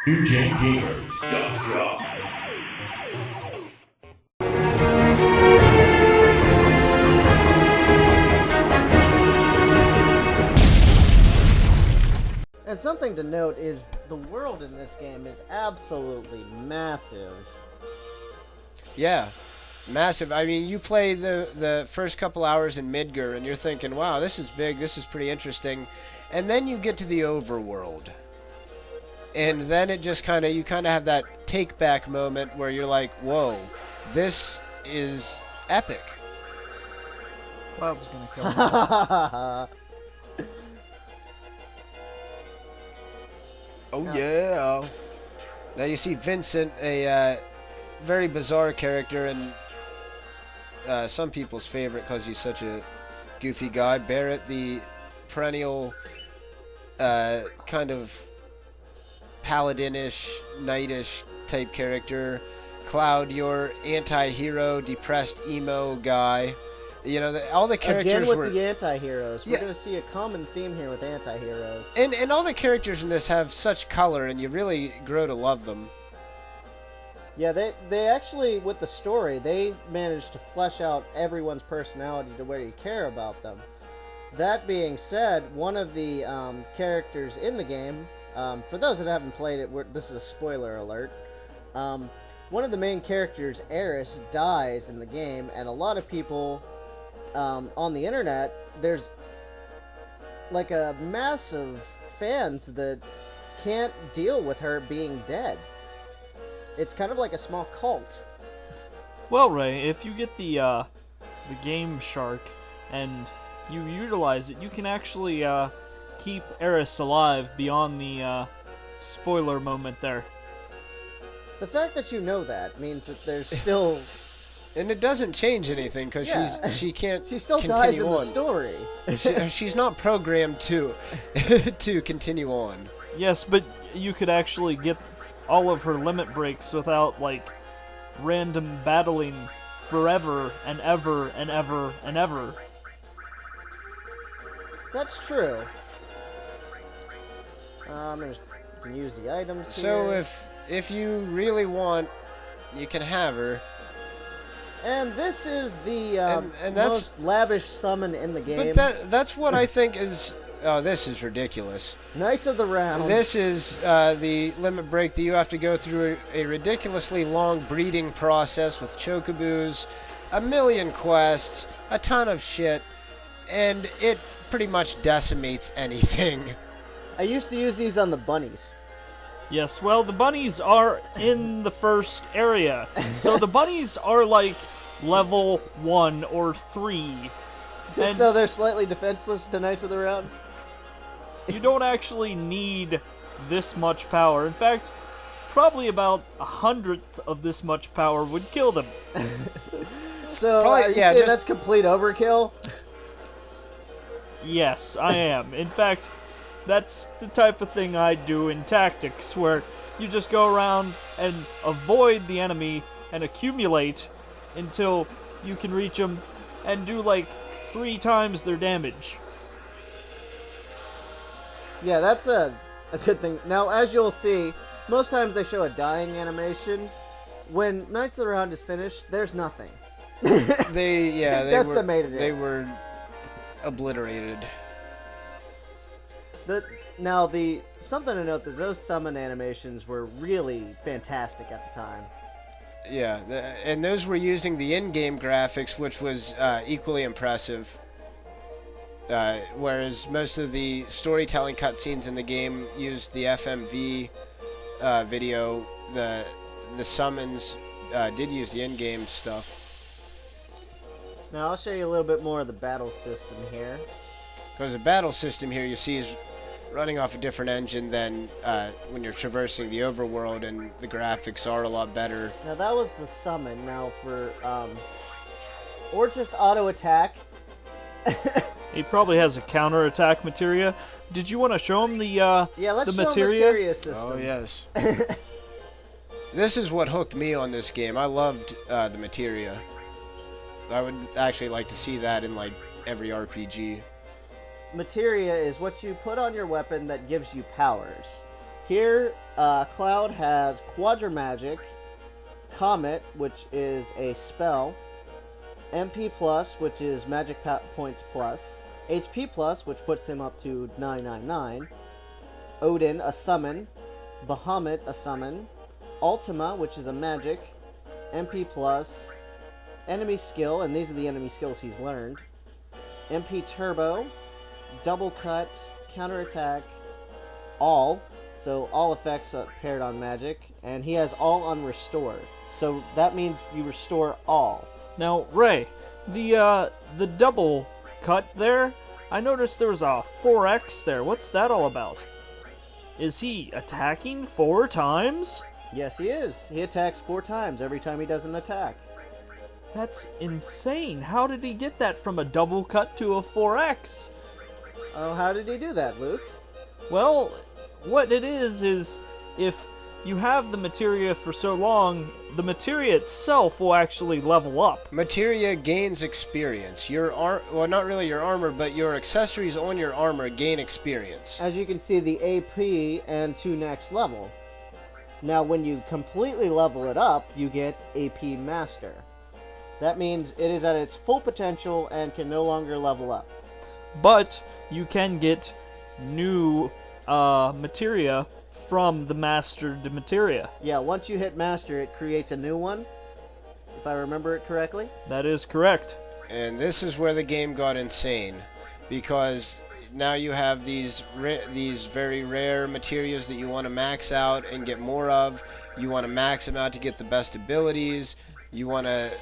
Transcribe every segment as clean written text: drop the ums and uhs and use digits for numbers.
NewGenGamers.com. And something to note is the world in this game is absolutely massive. Yeah, massive. I mean, you play the first couple hours in Midgar, and you're thinking, wow, this is big, this is pretty interesting. And then you get to the overworld. And then it just you kind of have that take-back moment where you're like, whoa, this is epic. Cloud's gonna kill me. Oh, yeah. Now you see Vincent, a very bizarre character, and some people's favorite because he's such a goofy guy. Barrett, the perennial kind of paladinish, knightish type character. Cloud, your anti-hero, depressed emo guy. You know, all the characters Again with the anti-heroes. We're going to see a common theme here with anti-heroes. And all the characters in this have such color, and you really grow to love them. Yeah, they actually, with the story, they managed to flesh out everyone's personality to where you care about them. That being said, one of the characters in the game, for those that haven't played it, this is a spoiler alert, one of the main characters, Aeris, dies in the game, and a lot of people on the internet, there's like a massive fans that can't deal with her being dead. It's kind of like a small cult. Well, Ray, if you get the Game Shark and you utilize it, you can actually keep Aeris alive beyond the spoiler moment there. Oh. The fact that you know that means that there's still... And it doesn't change anything because she can't. She still continue dies in the on. story. She's not programmed to to continue on. Yes, but you could actually get all of her limit breaks without like random battling forever and ever and ever and ever. That's true. I'm gonna use the items So here. if you really want, you can have her. And this is the and that's, most lavish summon in the game. But that's what I think is... Oh, this is ridiculous. Knights of the Round. This is the limit break that you have to go through a ridiculously long breeding process with chocobos, a million quests, a ton of shit, and it pretty much decimates anything. I used to use these on the bunnies. Yes, well, the bunnies are in the first area. So the bunnies are like level 1 or 3. And So they're slightly defenseless to Knights of the Round? you don't actually need this much power. In fact, probably about 100th of this much power would kill them. So Probably- are you yeah, saying just- that's complete overkill? Yes, I am. In fact, that's the type of thing I do in tactics, where you just go around and avoid the enemy and accumulate until you can reach them and do like 3 times their damage. Yeah, that's a good thing. Now, as you'll see, most times they show a dying animation. When Knights of the Round is finished, there's nothing. They decimated it. They were obliterated. Now, something to note is those summon animations were really fantastic at the time. Yeah, and those were using the in-game graphics, which was equally impressive. Whereas most of the storytelling cutscenes in the game used the FMV video, the summons did use the in-game stuff. Now, I'll show you a little bit more of the battle system here. Because the battle system here you see is running off a different engine than when you're traversing the overworld, and the graphics are a lot better. Now, that was the summon. Now, for, or just auto attack. He probably has a counter-attack materia. Did you want to show him the Yeah, let's the show materia? the materia system. Oh, yes. This is what hooked me on this game. I loved the materia. I would actually like to see that in, like, every RPG. Materia is what you put on your weapon that gives you powers. Here, Cloud has Quadramagic, Comet, which is a spell, MP+, which is Magic Points Plus, HP+, which puts him up to 999, Odin, a summon, Bahamut, a summon, Ultima, which is a magic, MP+, enemy skill, and these are the enemy skills he's learned, MP Turbo, Double Cut, Counterattack, All, so all effects are paired on magic, and he has all on Restore, so that means you restore all. Now, Ray, the double cut there, I noticed there was a 4x there. What's that all about? Is he attacking 4 times? Yes, he is. He attacks 4 times every time he does an attack. That's insane. How did he get that from a double cut to a 4x? Oh, how did he do that, Luke? Well, what it is if you have the materia for so long, the materia itself will actually level up. Materia gains experience. Well, not really your armor, but your accessories on your armor gain experience. As you can see, the AP and to next level. Now, when you completely level it up, you get AP Master. That means it is at its full potential and can no longer level up. But you can get new materia from the mastered materia. Yeah, once you hit Master, it creates a new one, if I remember it correctly. That is correct. And this is where the game got insane, because now you have these very rare materials that you want to max out and get more of. You want to max them out to get the best abilities. You want to...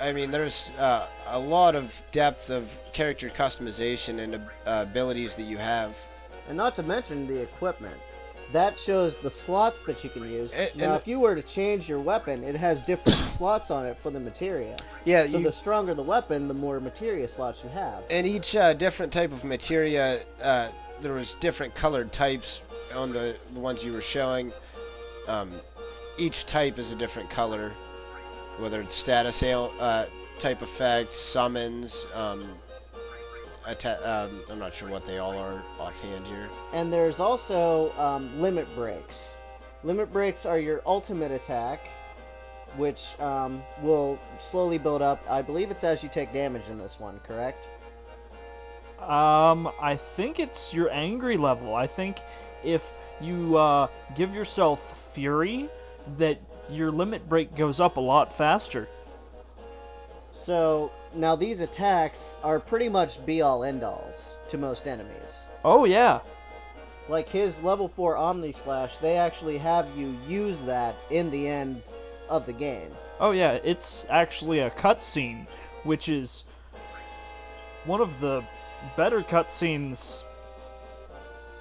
I mean, there's a lot of depth of character customization and abilities that you have. And not to mention the equipment. That shows the slots that you can use. Now, if you were to change your weapon, it has different slots on it for the materia. Yeah. So the stronger the weapon, the more materia slots you have. And each different type of materia, there was different colored types on the ones you were showing. Each type is a different color, whether it's status type effects, summons. I'm not sure what they all are offhand here. And there's also limit breaks. Limit breaks are your ultimate attack, which will slowly build up. I believe it's as you take damage in this one, correct? I think it's your angry level. I think if you give yourself Fury, that your limit break goes up a lot faster. So, now these attacks are pretty much be-all end-alls to most enemies. Oh, yeah. Like his level 4 Omni Slash, they actually have you use that in the end of the game. Oh, yeah, it's actually a cutscene, which is one of the better cutscenes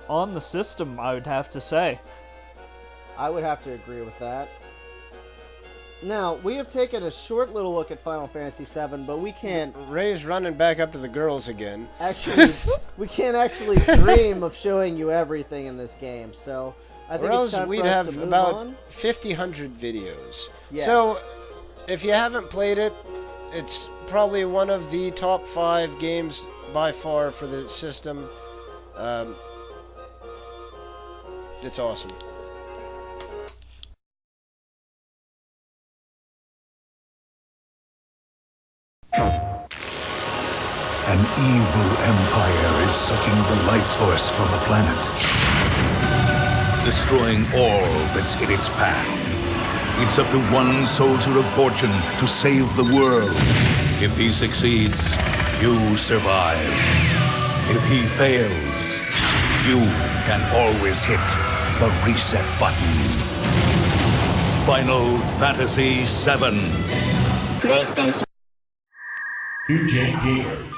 on the system, I would have to say. I would have to agree with that. Now, we have taken a short little look at Final Fantasy VII, but we can't... Ray's running back up to the girls again. Actually, we can't actually dream of showing you everything in this game, so I think it's time for us to move on. 5,000 videos. Yes. So, if you haven't played it, it's probably one of the top 5 games by far for the system. It's awesome. An evil empire is sucking the life force from the planet, destroying all that's in its path. It's up to one soldier of fortune to save the world. If he succeeds, you survive. If he fails, you can always hit the reset button. Final Fantasy VII. PlayStation. PJGamers.com.